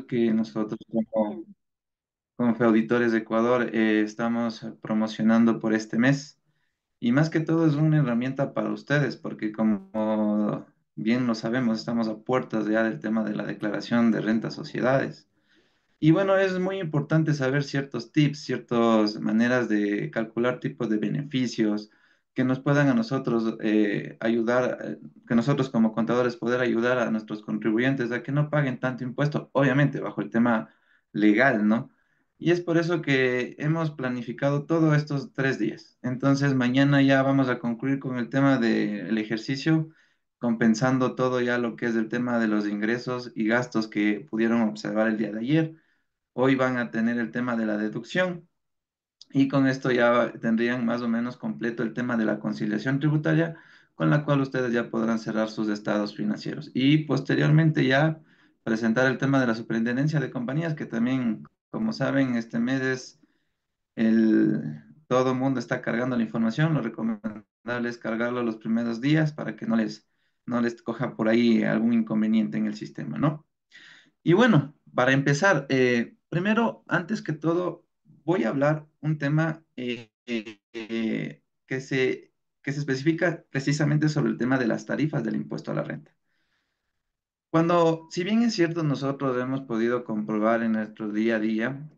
que nosotros como Feauditores de Ecuador estamos promocionando por este mes y más que todo es una herramienta para ustedes porque como bien lo sabemos, estamos a puertas ya del tema de la declaración de rentas sociedades. Y bueno, es muy importante saber ciertos tips, ciertas maneras de calcular tipos de beneficios que nos puedan a nosotros ayudar, que nosotros como contadores poder ayudar a nuestros contribuyentes a que no paguen tanto impuesto, obviamente bajo el tema legal, ¿no? Y es por eso que hemos planificado todos estos 3 días. Entonces, mañana ya vamos a concluir con el tema del ejercicio, compensando todo ya lo que es el tema de los ingresos y gastos que pudieron observar el día de ayer. Hoy van a tener el tema de la deducción y con esto ya tendrían más o menos completo el tema de la conciliación tributaria, con la cual ustedes ya podrán cerrar sus estados financieros. Y posteriormente ya presentar el tema de la superintendencia de compañías, que también, como saben, este mes es todo el mundo está cargando la información. Lo recomendable es cargarlo los primeros días para que no les coja por ahí algún inconveniente en el sistema, ¿no? Y bueno, para empezar, primero, antes que todo, voy a hablar un tema que se especifica precisamente sobre el tema de las tarifas del impuesto a la renta. Si bien es cierto, nosotros hemos podido comprobar en nuestro día a día,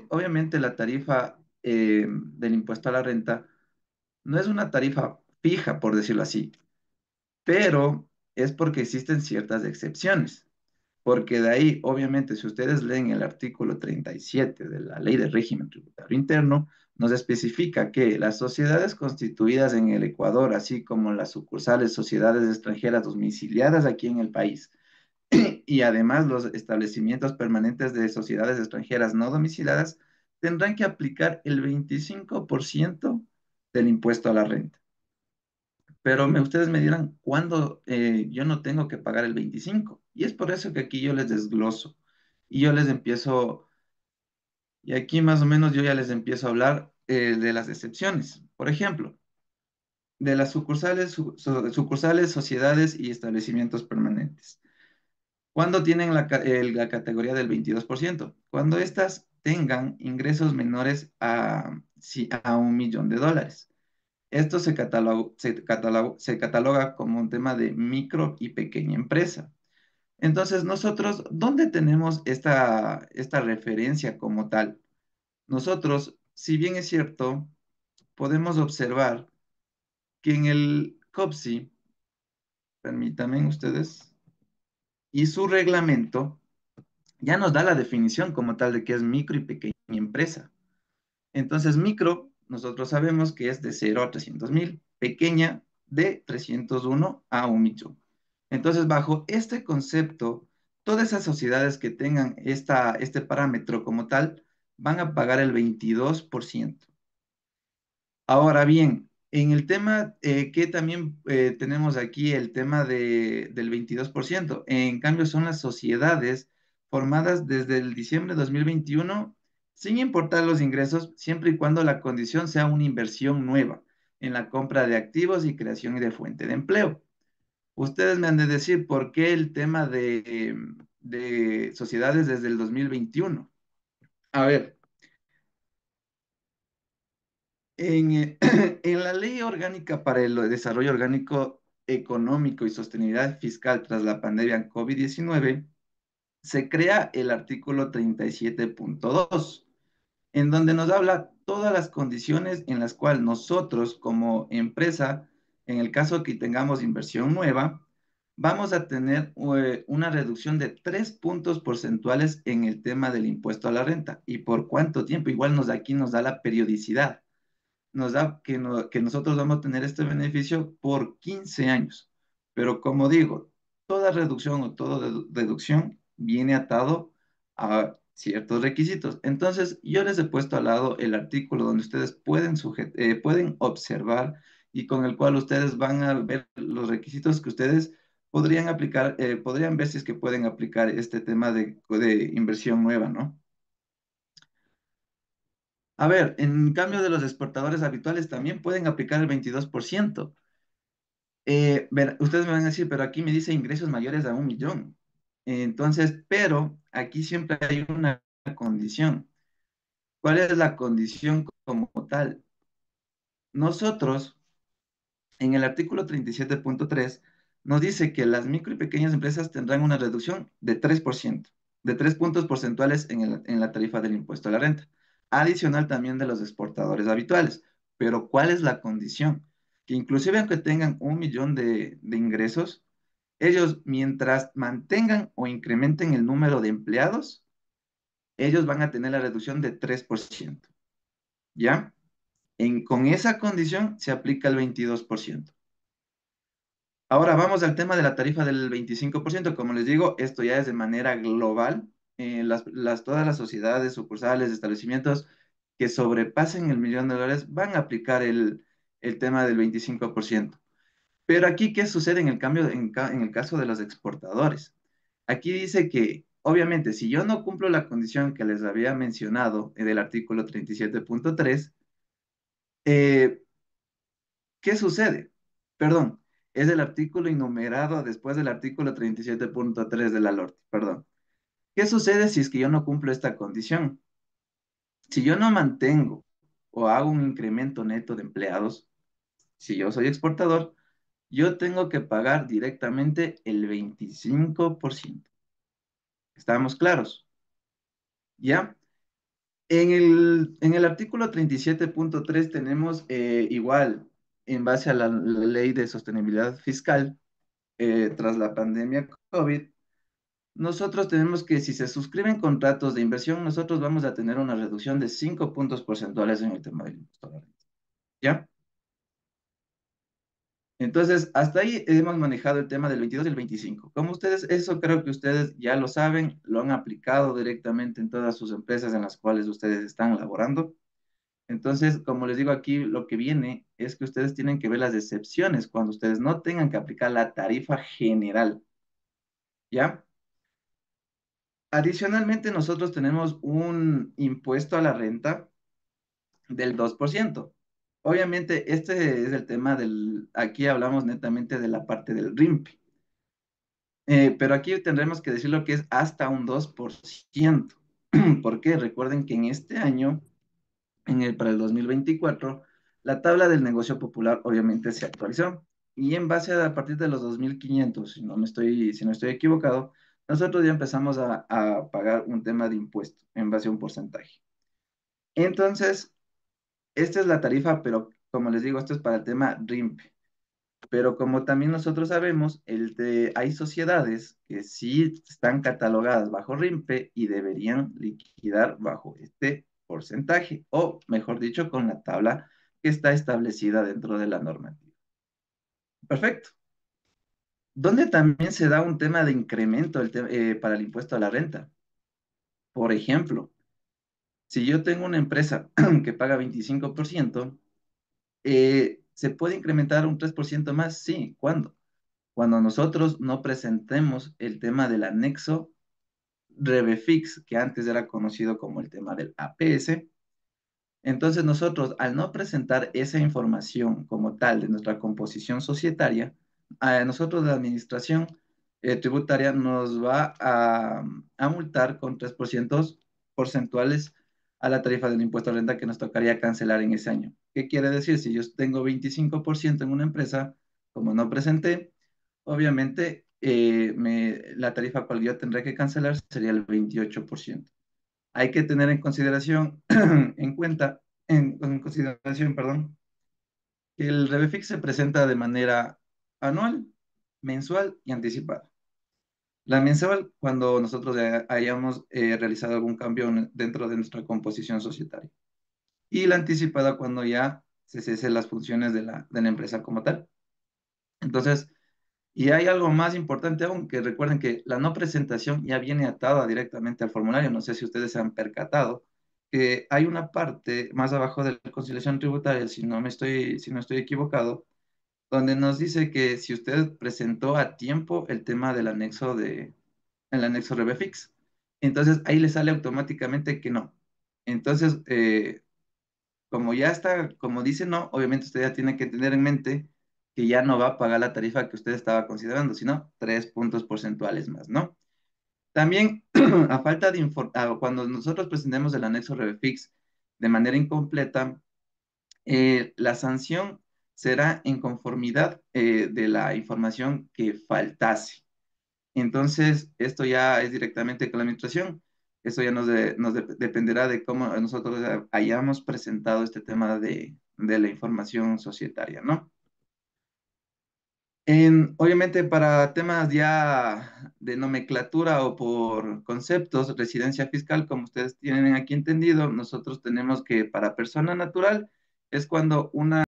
obviamente la tarifa del impuesto a la renta no es una tarifa fija, por decirlo así, pero es porque existen ciertas excepciones. Porque de ahí, obviamente, si ustedes leen el artículo 37 de la Ley de Régimen Tributario Interno, nos especifica que las sociedades constituidas en el Ecuador, así como las sucursales sociedades extranjeras domiciliadas aquí en el país, y además los establecimientos permanentes de sociedades extranjeras no domiciliadas, tendrán que aplicar el 25% del impuesto a la renta. Pero ustedes me dirán, ¿cuándo yo no tengo que pagar el 25? Y es por eso que aquí yo les desgloso y yo les empiezo, y aquí más o menos yo ya les empiezo a hablar de las excepciones. Por ejemplo, de las sucursales, sociedades y establecimientos permanentes. ¿Cuándo tienen la categoría del 22%? Cuando éstas tengan ingresos menores a $1 millón. Esto se cataloga como un tema de micro y pequeña empresa. Entonces, nosotros, ¿dónde tenemos esta referencia como tal? Nosotros, si bien es cierto, podemos observar que en el COPSI, permítanme ustedes, y su reglamento ya nos da la definición como tal de qué es micro y pequeña empresa. Entonces, micro, nosotros sabemos que es de 0 a 300.000, pequeña de 301 a 1 millón. Entonces, bajo este concepto, todas esas sociedades que tengan este parámetro como tal van a pagar el 22%. Ahora bien, en el tema que también tenemos aquí, el tema del 22%, en cambio son las sociedades formadas desde el diciembre de 2021, sin importar los ingresos, siempre y cuando la condición sea una inversión nueva en la compra de activos y creación de fuente de empleo. Ustedes me han de decir por qué el tema de sociedades desde el 2021. A ver, en la Ley Orgánica para el Desarrollo Orgánico Económico y Sostenibilidad Fiscal tras la pandemia COVID-19, se crea el artículo 37.2, en donde nos habla todas las condiciones en las cuales nosotros como empresa, en el caso que tengamos inversión nueva, vamos a tener una reducción de 3 puntos porcentuales en el tema del impuesto a la renta. ¿Y por cuánto tiempo? Igual aquí nos da la periodicidad, nos da que nosotros vamos a tener este beneficio por 15 años. Pero como digo, toda reducción o toda deducción viene atado a ciertos requisitos. Entonces, yo les he puesto al lado el artículo donde ustedes pueden observar y con el cual ustedes van a ver los requisitos que ustedes podrían aplicar, podrían ver si es que pueden aplicar este tema de inversión nueva, ¿no? A ver, en cambio de los exportadores habituales también pueden aplicar el 22%. Ustedes me van a decir, pero aquí me dice ingresos mayores a 1 millón. Entonces, pero aquí siempre hay una condición. ¿Cuál es la condición como tal? Nosotros, en el artículo 37.3, nos dice que las micro y pequeñas empresas tendrán una reducción de 3%, de 3 puntos porcentuales en la tarifa del impuesto a la renta, adicional también de los exportadores habituales. Pero ¿cuál es la condición? Que inclusive aunque tengan 1 millón de ingresos, ellos mientras mantengan o incrementen el número de empleados, ellos van a tener la reducción de 3%. ¿Ya? Con esa condición se aplica el 22%. Ahora vamos al tema de la tarifa del 25%. Como les digo, esto ya es de manera global. Todas las sociedades, sucursales, establecimientos que sobrepasen el millón de dólares van a aplicar el tema del 25%. Pero aquí, ¿qué sucede en el cambio, en el caso de los exportadores? Aquí dice que, obviamente, si yo no cumplo la condición que les había mencionado en el artículo 37.3, eh, ¿qué sucede? Perdón, es el artículo enumerado después del artículo 37.3 de la LORTI, perdón. ¿Qué sucede si es que yo no cumplo esta condición? Si yo no mantengo o hago un incremento neto de empleados, si yo soy exportador, yo tengo que pagar directamente el 25%. ¿Estamos claros? ¿Ya? En el artículo 37.3 tenemos igual, en base a la ley de sostenibilidad fiscal, tras la pandemia COVID, nosotros tenemos que, si se suscriben contratos de inversión, nosotros vamos a tener una reducción de 5 puntos porcentuales en el tema del impuesto a la renta. ¿Ya? Entonces, hasta ahí hemos manejado el tema del 22 y el 25. Como ustedes, eso creo que ustedes ya lo saben, lo han aplicado directamente en todas sus empresas en las cuales ustedes están laborando. Entonces, como les digo aquí, lo que viene es que ustedes tienen que ver las excepciones cuando ustedes no tengan que aplicar la tarifa general. ¿Ya? Adicionalmente, nosotros tenemos un impuesto a la renta del 2%. Obviamente, este es el tema aquí hablamos netamente de la parte del RIMP, pero aquí tendremos que decir lo que es hasta un 2%. ¿Por qué? Recuerden que en este año, para el 2024, la tabla del negocio popular obviamente se actualizó. Y en base a partir de los 2.500, si no estoy equivocado, nosotros ya empezamos a pagar un tema de impuesto en base a un porcentaje. Entonces, esta es la tarifa, pero como les digo, esto es para el tema RIMP. Pero como también nosotros sabemos, hay sociedades que sí están catalogadas bajo RIMPE y deberían liquidar bajo este porcentaje, o mejor dicho, con la tabla que está establecida dentro de la normativa. Perfecto. ¿Dónde también se da un tema de incremento para el impuesto a la renta? Por ejemplo, si yo tengo una empresa que paga 25%, ¿se puede incrementar un 3% más? Sí. ¿Cuándo? Cuando nosotros no presentemos el tema del anexo Rebefix, que antes era conocido como el tema del APS, entonces nosotros, al no presentar esa información como tal de nuestra composición societaria, a nosotros la administración tributaria nos va a multar con 3% porcentuales a la tarifa del impuesto a renta que nos tocaría cancelar en ese año. ¿Qué quiere decir? Si yo tengo 25% en una empresa, como no presenté, obviamente la tarifa cual yo tendré que cancelar sería el 28%. Hay que tener en consideración, en cuenta, en consideración, perdón, que el Rebefix se presenta de manera anual, mensual y anticipada. La mensual, cuando nosotros hayamos realizado algún cambio dentro de nuestra composición societaria. Y la anticipada, cuando ya se cesen las funciones de la empresa como tal. Entonces, y hay algo más importante aún, que recuerden que la no presentación ya viene atada directamente al formulario. No sé si ustedes se han percatado que hay una parte más abajo de la conciliación tributaria, si no estoy equivocado, donde nos dice que si usted presentó a tiempo el tema el anexo RBFIX, entonces ahí le sale automáticamente que no. Entonces, como ya está, como dice no, obviamente usted ya tiene que tener en mente que ya no va a pagar la tarifa que usted estaba considerando, sino 3 puntos porcentuales más, ¿no? También, a falta de cuando nosotros presentemos el anexo REVEFIX de manera incompleta, la sanción será en conformidad de la información que faltase. Entonces, esto ya es directamente con la administración. Eso ya dependerá de cómo nosotros hayamos presentado este tema de la información societaria, ¿no? Obviamente, para temas ya de nomenclatura o por conceptos, residencia fiscal, como ustedes tienen aquí entendido, nosotros tenemos que para persona natural es cuando una